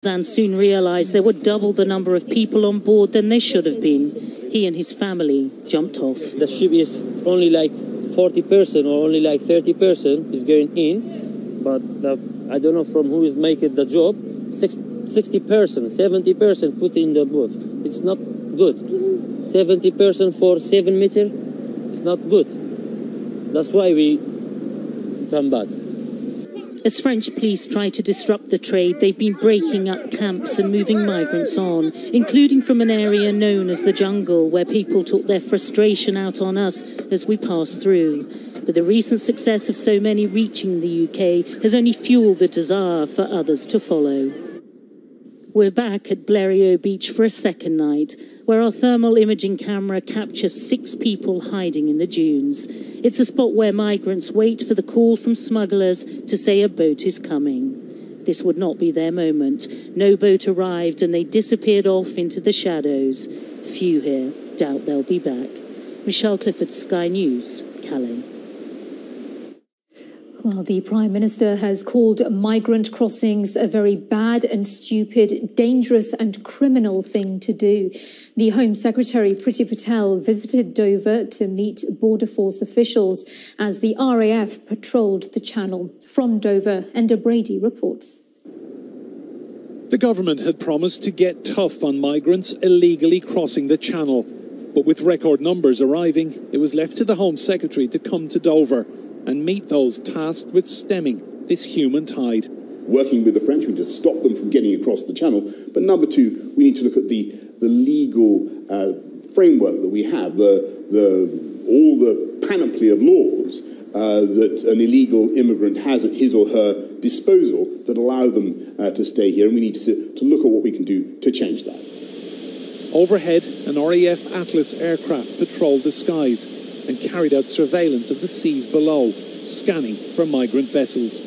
And soon realised there were double the number of people on board than there should have been. He and his family jumped off. The ship is only like 40% or only like 30% is going in, but I don't know from who is making the job. 60%, 70% put in the boat. It's not good. 70% for 7 meters, it's not good. That's why we come back. As French police try to disrupt the trade, they've been breaking up camps and moving migrants on, including from an area known as the jungle, where people took their frustration out on us as we passed through. But the recent success of so many reaching the UK has only fueled the desire for others to follow. We're back at Blériot Beach for a second night, where our thermal imaging camera captures 6 people hiding in the dunes. It's a spot where migrants wait for the call from smugglers to say a boat is coming. This would not be their moment. No boat arrived and they disappeared off into the shadows. Few here doubt they'll be back. Michelle Clifford, Sky News, Calais. Well, the Prime Minister has called migrant crossings a very bad and stupid, dangerous and criminal thing to do. The Home Secretary, Priti Patel, visited Dover to meet Border Force officials as the RAF patrolled the channel. From Dover, Enda Brady reports. The government had promised to get tough on migrants illegally crossing the channel. But with record numbers arriving, it was left to the Home Secretary to come to Dover and meet those tasked with stemming this human tide. Working with the French, we need to stop them from getting across the channel. But number 2, we need to look at the legal framework that we have, all the panoply of laws that an illegal immigrant has at his or her disposal that allow them to stay here. And we need to look at what we can do to change that. Overhead, an RAF Atlas aircraft patrolled the skies and carried out surveillance of the seas below, scanning for migrant vessels.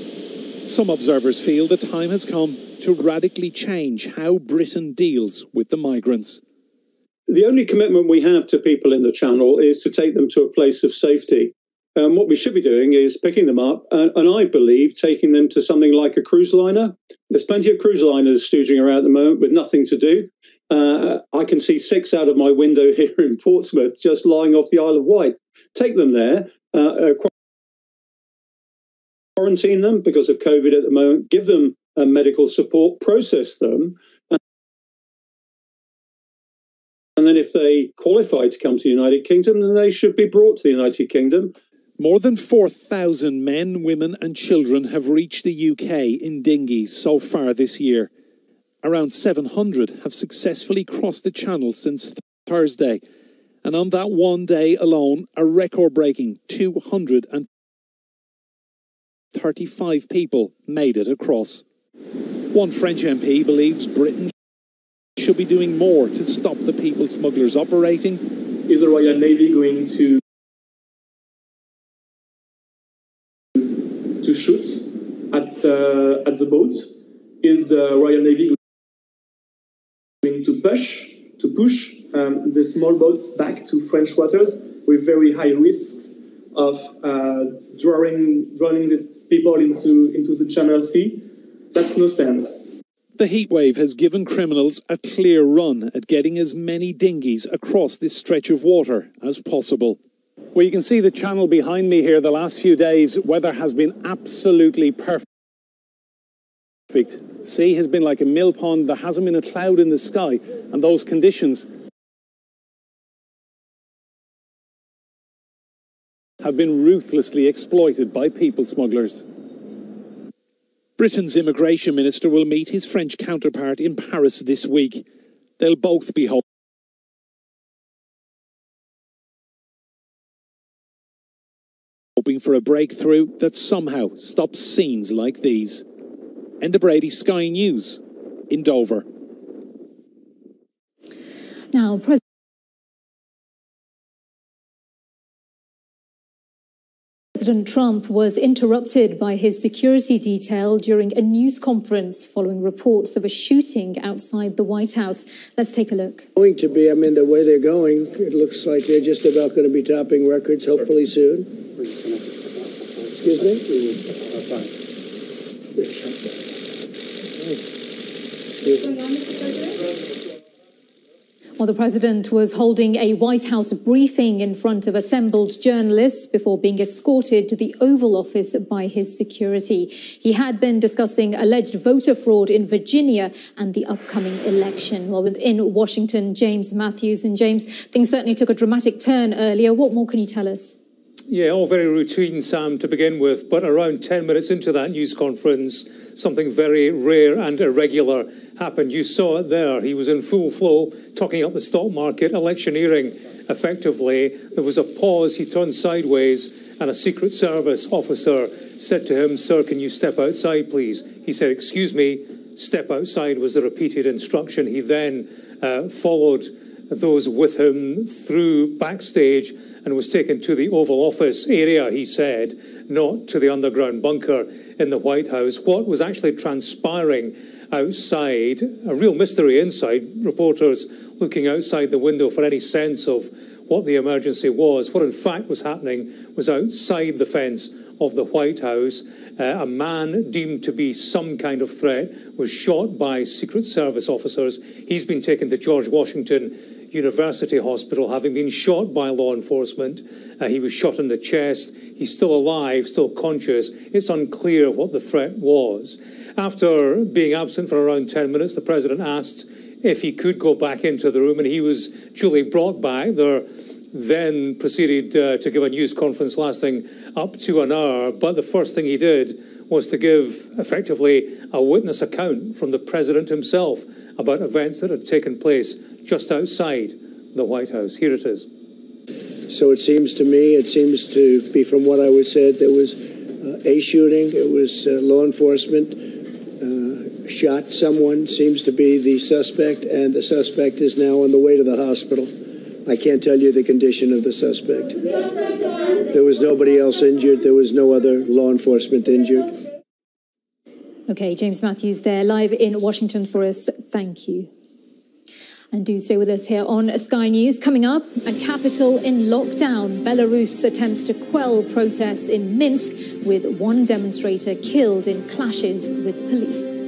Some observers feel the time has come to radically change how Britain deals with the migrants. The only commitment we have to people in the Channel is to take them to a place of safety. What we should be doing is picking them up and I believe taking them to something like a cruise liner. There's plenty of cruise liners stooging around at the moment with nothing to do. I can see 6 out of my window here in Portsmouth just lying off the Isle of Wight. Take them there, quarantine them because of COVID at the moment, give them medical support, process them. And then if they qualify to come to the United Kingdom, then they should be brought to the United Kingdom. More than 4,000 men, women and children have reached the UK in dinghies so far this year. Around 700 have successfully crossed the channel since Thursday. And on that one day alone, a record-breaking 235 people made it across. One French MP believes Britain should be doing more to stop the people smugglers operating. Is the Royal Navy going to shoot at the boat? Is the Royal Navy going to push the small boats back to French waters with very high risks of drowning these people into the Channel Sea? That's no sense. The heatwave has given criminals a clear run at getting as many dinghies across this stretch of water as possible. Well, you can see the channel behind me here. The last few days, weather has been absolutely perfect. The sea has been like a mill pond. There hasn't been a cloud in the sky. And those conditions have been ruthlessly exploited by people smugglers. Britain's immigration minister will meet his French counterpart in Paris this week. They'll both be hoping for a breakthrough that somehow stops scenes like these. Enda Brady, Sky News, in Dover. Now, President Trump was interrupted by his security detail during a news conference following reports of a shooting outside the White House. Let's take a look. Going to be, the way they're going, it looks like they're just about going to be topping records, hopefully soon. Excuse me? Well, the president was holding a White House briefing in front of assembled journalists before being escorted to the Oval Office by his security. He had been discussing alleged voter fraud in Virginia and the upcoming election. Well, in Washington, James Matthews. And James, things certainly took a dramatic turn earlier. What more can you tell us? Yeah, all very routine, Sam, to begin with. But around 10 minutes into that news conference, something very rare and irregular happened. You saw it there. He was in full flow, talking up the stock market, electioneering effectively. There was a pause. He turned sideways, and a Secret Service officer said to him, "Sir, can you step outside, please?" He said, "Excuse me." Step outside was the repeated instruction. He then followed those with him through backstage and was taken to the Oval Office area, he said, not to the underground bunker in the White House. What was actually transpiring outside, a real mystery inside, reporters looking outside the window for any sense of what the emergency was. What in fact was happening was outside the fence of the White House. A man deemed to be some kind of threat was shot by Secret Service officers. He's been taken to George Washington University Hospital, having been shot by law enforcement. He was shot in the chest. He's still alive, still conscious. It's unclear what the threat was. After being absent for around 10 minutes, the president asked if he could go back into the room, and he was duly brought back. There then proceeded to give a news conference lasting up to an hour. But the first thing he did was to give effectively a witness account from the president himself about events that had taken place just outside the White House. Here it is. So it seems to me, it seems to be from what I was said, there was a shooting. It was law enforcement shot someone, seems to be the suspect, and the suspect is now on the way to the hospital. I can't tell you the condition of the suspect. There was nobody else injured. There was no other law enforcement injured. Okay, James Matthews there, live in Washington for us. Thank you. And do stay with us here on Sky News. Coming up, a capital in lockdown. Belarus attempts to quell protests in Minsk with one demonstrator killed in clashes with police.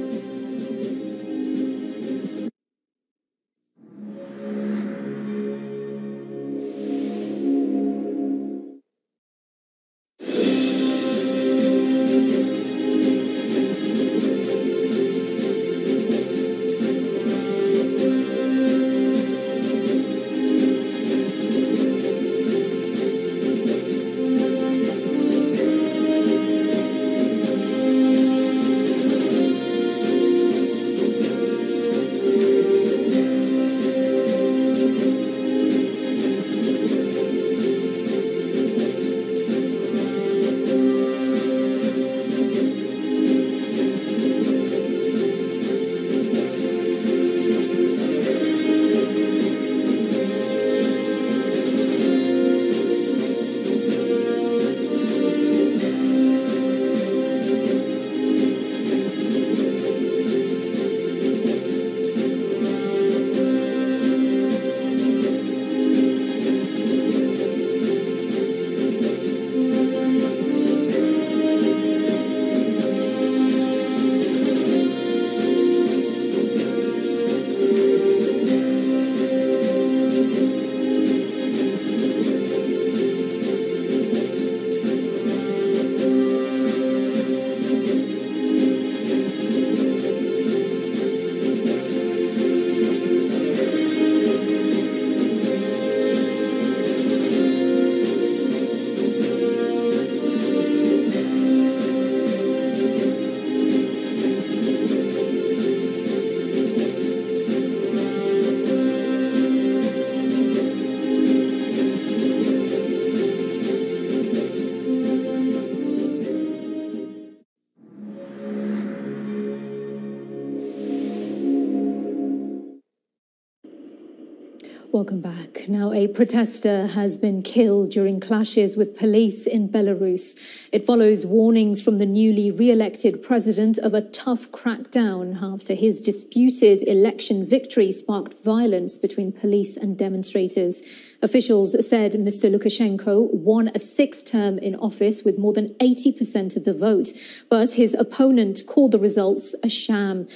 Welcome back. Now, a protester has been killed during clashes with police in Belarus. It follows warnings from the newly re-elected president of a tough crackdown after his disputed election victory sparked violence between police and demonstrators. Officials said Mr. Lukashenko won a sixth term in office with more than 80% of the vote, but his opponent called the results a sham.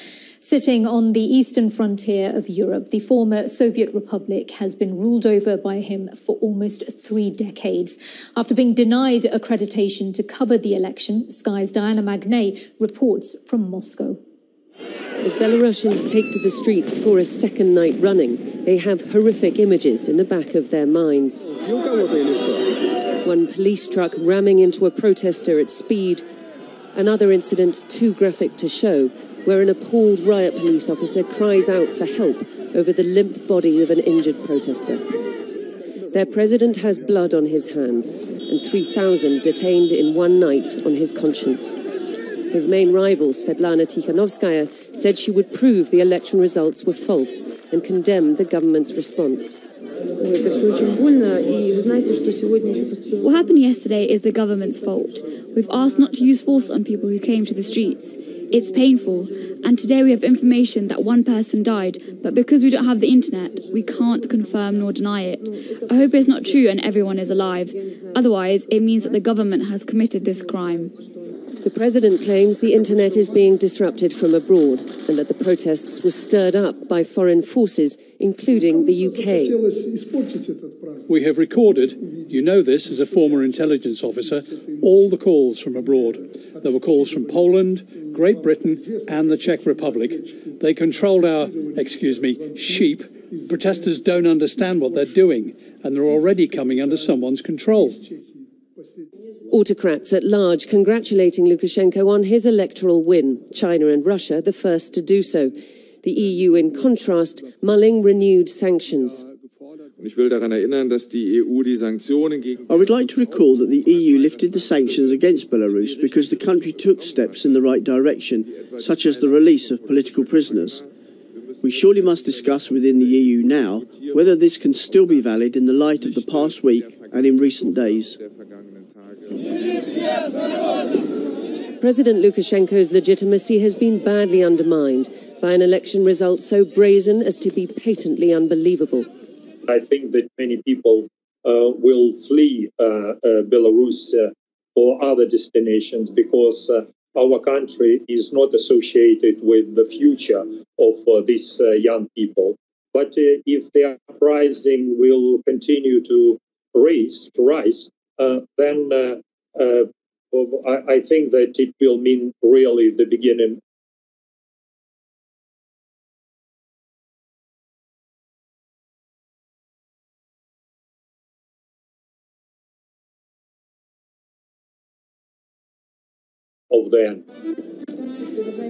Sitting on the eastern frontier of Europe, the former Soviet Republic has been ruled over by him for almost 3 decades. After being denied accreditation to cover the election, Sky's Diana Magnay reports from Moscow. As Belarusians take to the streets for a second night running, they have horrific images in the back of their minds. One police truck ramming into a protester at speed. Another incident too graphic to show, where an appalled riot police officer cries out for help over the limp body of an injured protester. Their president has blood on his hands and 3,000 detained in one night on his conscience. His main rival, Svetlana Tikhanovskaya, said she would prove the election results were false and condemned the government's response. What happened yesterday is the government's fault. We've asked not to use force on people who came to the streets. It's painful, and today we have information that one person died, but because we don't have the internet, we can't confirm nor deny it. I hope it's not true and everyone is alive. Otherwise, it means that the government has committed this crime. The president claims the internet is being disrupted from abroad and that the protests were stirred up by foreign forces, including the UK. We have recorded, you know this as a former intelligence officer, all the calls from abroad. There were calls from Poland, Great Britain and the Czech Republic. They controlled our, sheep. Protesters don't understand what they're doing and they're already coming under someone's control. Autocrats at large congratulating Lukashenko on his electoral win, China and Russia the first to do so. The EU, in contrast, mulling renewed sanctions. I would like to recall that the EU lifted the sanctions against Belarus because the country took steps in the right direction, such as the release of political prisoners. We surely must discuss within the EU now whether this can still be valid in the light of the past week and in recent days. President Lukashenko's legitimacy has been badly undermined by an election result so brazen as to be patently unbelievable. I think that many people will flee Belarus or other destinations because our country is not associated with the future of these young people. But if the uprising will continue to rise, then I think that it will mean really the beginning of the end.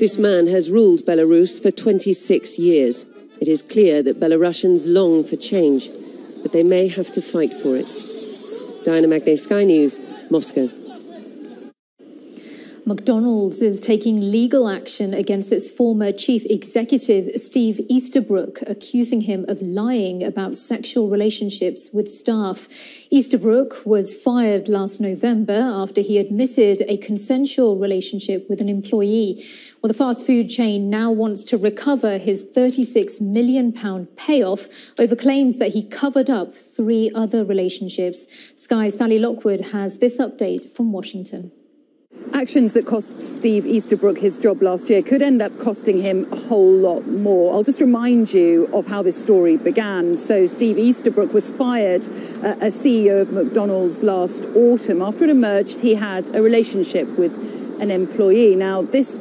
This man has ruled Belarus for 26 years. It is clear that Belarusians long for change, but they may have to fight for it. Diana Magnay, Sky News, Moscow. McDonald's is taking legal action against its former chief executive, Steve Easterbrook, accusing him of lying about sexual relationships with staff. Easterbrook was fired last November after he admitted a consensual relationship with an employee. Well, the fast food chain now wants to recover his £36 million payoff over claims that he covered up 3 other relationships. Sky's Sally Lockwood has this update from Washington. Actions that cost Steve Easterbrook his job last year could end up costing him a whole lot more. I'll just remind you of how this story began. So Steve Easterbrook was fired as CEO of McDonald's last autumn. After it emerged, he had a relationship with an employee. Now, this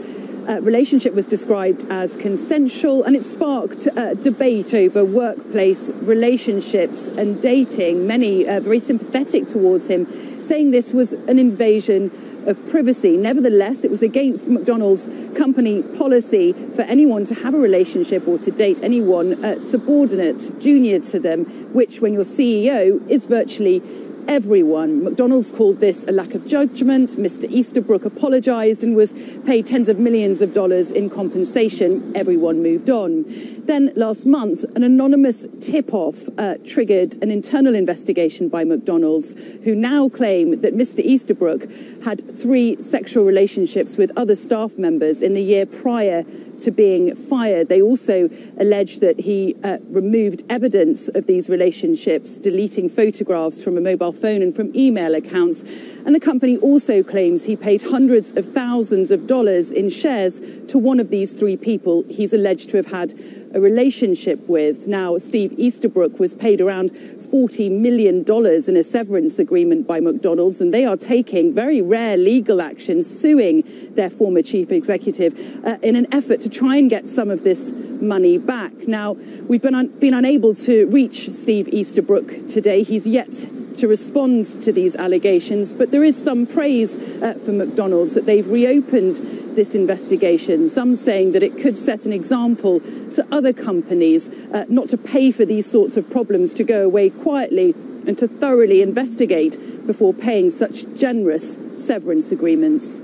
relationship was described as consensual, and it sparked debate over workplace relationships and dating. Many very sympathetic towards him, saying this was an invasion of privacy. Nevertheless, it was against McDonald's company policy for anyone to have a relationship or to date anyone subordinate, junior to them, which, when you're CEO, is virtually everyone. McDonald's called this a lack of judgment. Mr. Easterbrook apologised and was paid tens of millions of dollars in compensation. Everyone moved on. Then last month, an anonymous tip-off triggered an internal investigation by McDonald's, who now claim that Mr. Easterbrook had 3 sexual relationships with other staff members in the year prior to being fired. They also allege that he removed evidence of these relationships, deleting photographs from a mobile phone and from email accounts. And the company also claims he paid hundreds of thousands of dollars in shares to one of these three people he's alleged to have had a relationship with. Now, Steve Easterbrook was paid around $40 million in a severance agreement by McDonald's, and they are taking very rare legal action, suing their former chief executive in an effort to try and get some of this money back. Now, we've been unable to reach Steve Easterbrook today. He's yet to respond to these allegations, but there is some praise for McDonald's that they've reopened this investigation, some saying that it could set an example to other companies not to pay for these sorts of problems to go away quietly and to thoroughly investigate before paying such generous severance agreements.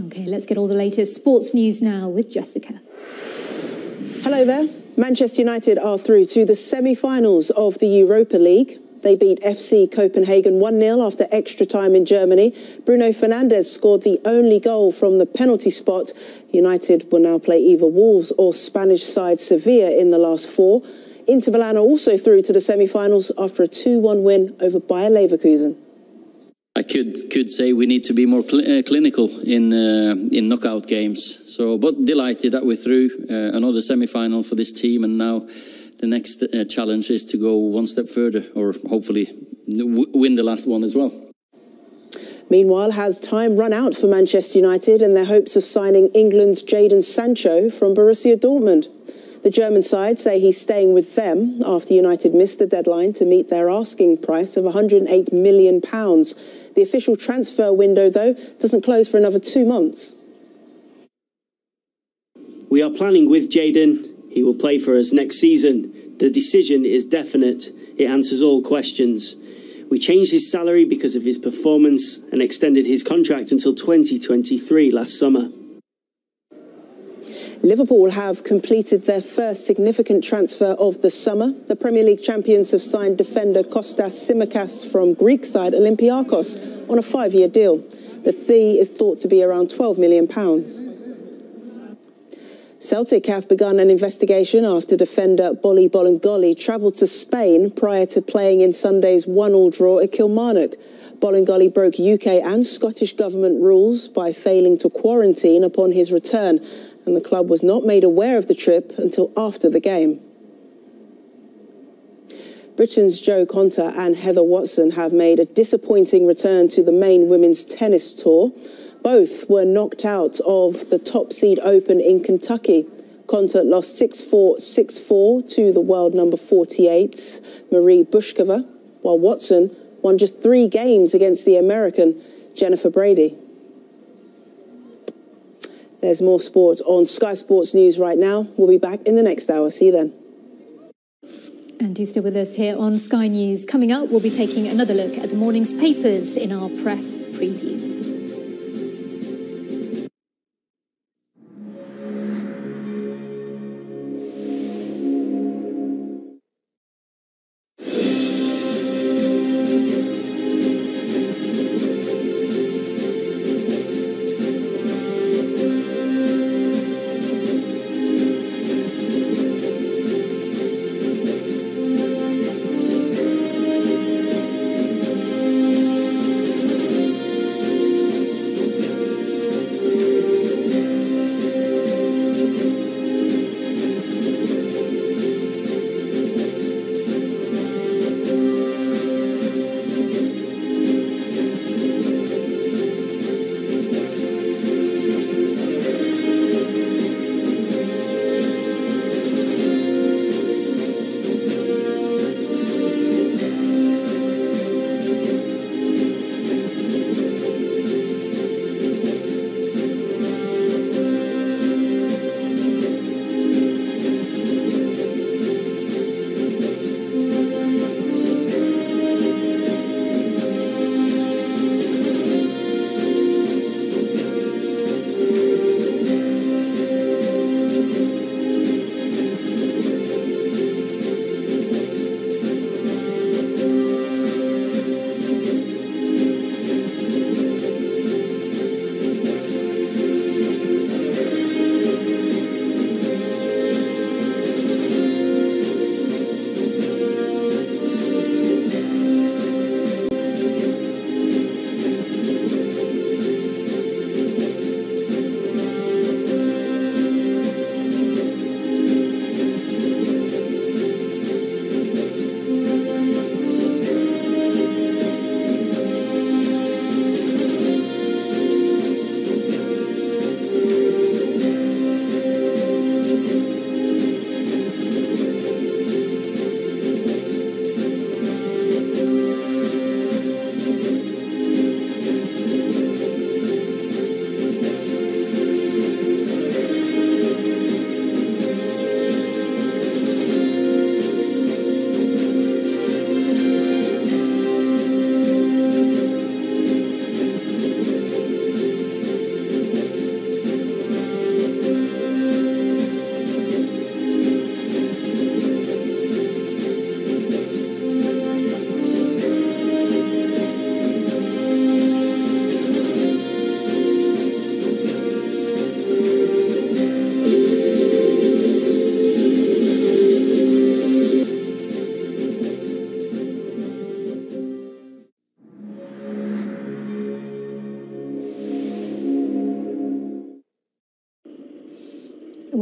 OK, let's get all the latest sports news now with Jessica. Hello there. Manchester United are through to the semi-finals of the Europa League. They beat FC Copenhagen 1-0 after extra time in Germany. Bruno Fernandes scored the only goal from the penalty spot. United will now play either Wolves or Spanish side Sevilla in the last four. Inter Milan are also through to the semi-finals after a 2-1 win over Bayer Leverkusen. I could say we need to be more clinical in knockout games. So, but delighted that we're through another semi-final for this team, and now the next challenge is to go one step further, or hopefully win the last one as well. Meanwhile, has time run out for Manchester United and their hopes of signing England's Jadon Sancho from Borussia Dortmund? The German side say he's staying with them after United missed the deadline to meet their asking price of £108 million. The official transfer window, though, doesn't close for another 2 months. We are planning with Jadon. He will play for us next season. The decision is definite. It answers all questions. We changed his salary because of his performance and extended his contract until 2023 last summer. Liverpool have completed their first significant transfer of the summer. The Premier League champions have signed defender Kostas Tsimikas from Greek side Olympiakos on a 5-year deal. The fee is thought to be around £12 million. Celtic have begun an investigation after defender Bolly Bolingoli travelled to Spain prior to playing in Sunday's 1-1 draw at Kilmarnock. Bolingoli broke UK and Scottish government rules by failing to quarantine upon his return, and the club was not made aware of the trip until after the game. Britain's Jo Konta and Heather Watson have made a disappointing return to the main women's tennis tour. Both were knocked out of the top seed Open in Kentucky. Konta lost 6-4, 6-4 to the world number 48, Marie Bushkova, while Watson won just 3 games against the American Jennifer Brady. There's more sport on Sky Sports News right now. We'll be back in the next hour. See you then. And do stay with us here on Sky News. Coming up, we'll be taking another look at the morning's papers in our press preview.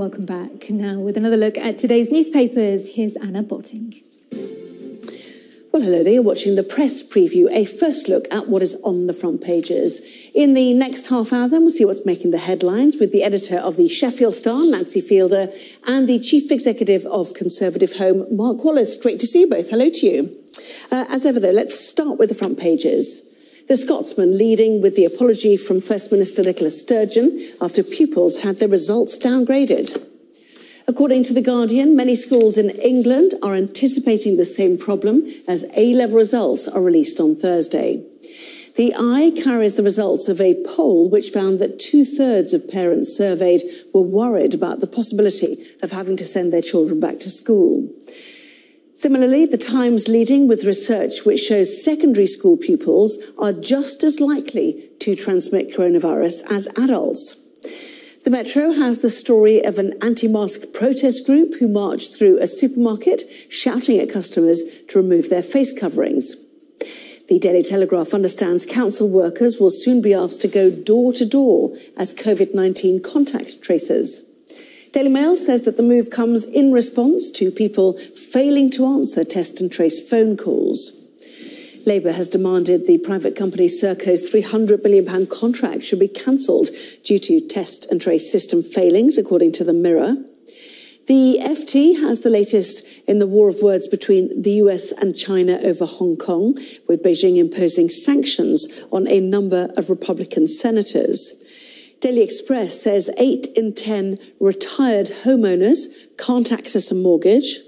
Welcome back. Now, with another look at today's newspapers, here's Anna Botting. Well, hello there. You're watching the press preview, a first look at what is on the front pages. In the next half hour, then, we'll see what's making the headlines with the editor of the Sheffield Star, Nancy Fielder, and the chief executive of Conservative Home, Mark Wallace. Great to see you both. Hello to you. As ever, though, let's start with the front pages. The Scotsman leading with the apology from First Minister Nicola Sturgeon after pupils had their results downgraded. According to The Guardian, many schools in England are anticipating the same problem as A-level results are released on Thursday. The Eye carries the results of a poll which found that 2/3 of parents surveyed were worried about the possibility of having to send their children back to school. Similarly, The Times leading with research which shows secondary school pupils are just as likely to transmit coronavirus as adults. The Metro has the story of an anti-mask protest group who marched through a supermarket shouting at customers to remove their face coverings. The Daily Telegraph understands council workers will soon be asked to go door to door as COVID-19 contact tracers. Daily Mail says that the move comes in response to people failing to answer test and trace phone calls. Labour has demanded the private company Serco's £300 million contract should be cancelled due to test and trace system failings, according to the Mirror. The FT has the latest in the war of words between the US and China over Hong Kong, with Beijing imposing sanctions on a number of Republican senators. Daily Express says 8 in 10 retired homeowners can't access a mortgage,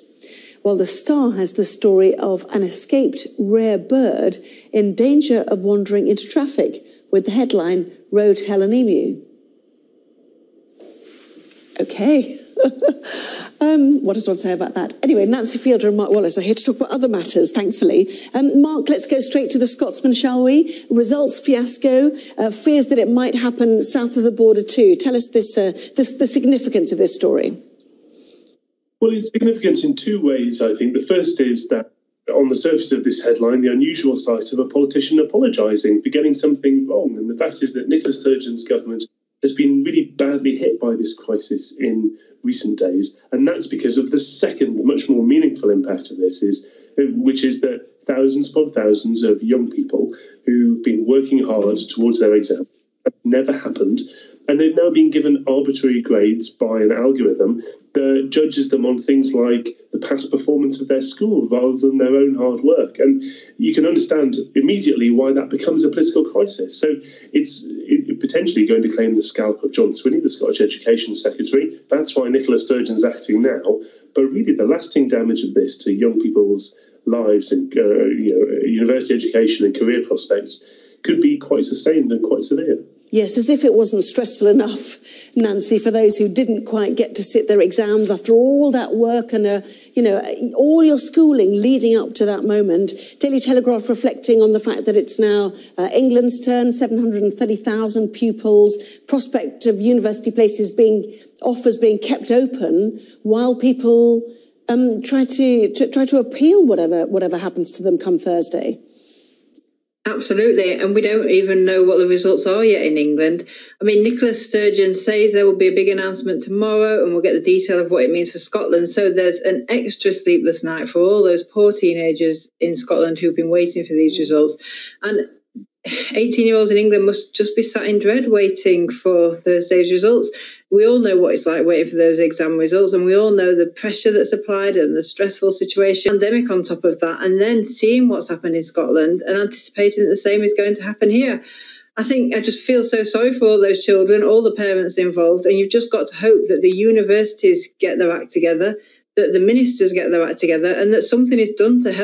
while the Star has the story of an escaped rare bird in danger of wandering into traffic, with the headline, Road Hell and Emu. Okay. What does one say about that? Anyway, Nancy Fielder and Mark Wallace are here to talk about other matters, thankfully. Mark, let's go straight to the Scotsman, shall we? Results fiasco, fears that it might happen south of the border too. Tell us the significance of this story. Well, it's significant in two ways, I think. The first is that on the surface of this headline, the unusual sight of a politician apologising for getting something wrong. And the fact is that Nicola Sturgeon's government has been really badly hit by this crisis in recent days. And that's because of the second, much more meaningful impact of this, which is that thousands upon thousands of young people who've been working hard towards their exam have never happened. And they've now been given arbitrary grades by an algorithm that judges them on things like the past performance of their school rather than their own hard work. And you can understand immediately why that becomes a political crisis. So it's potentially going to claim the scalp of John Swinney, the Scottish Education Secretary. That's why Nicola Sturgeon's acting now. But really the lasting damage of this to young people's lives and university education and career prospects could be quite sustained and quite severe. Yes, as if it wasn't stressful enough, Nancy, for those who didn't quite get to sit their exams after all that work and, all your schooling leading up to that moment. Daily Telegraph reflecting on the fact that it's now England's turn, 730,000 pupils, prospect of university places offers being kept open while people try to appeal whatever happens to them come Thursday. Absolutely, and we don't even know what the results are yet in England. I mean, Nicola Sturgeon says there will be a big announcement tomorrow and we'll get the detail of what it means for Scotland. So there's an extra sleepless night for all those poor teenagers in Scotland who've been waiting for these results. And 18-year-olds in England must just be sat in dread waiting for Thursday's results. We all know what it's like waiting for those exam results, and we all know the pressure that's applied and the stressful situation, pandemic on top of that, and then seeing what's happened in Scotland and anticipating that the same is going to happen here. I think I just feel so sorry for all those children, all the parents involved, and you've just got to hope that the universities get their act together, that the ministers get their act together, and that something is done to help.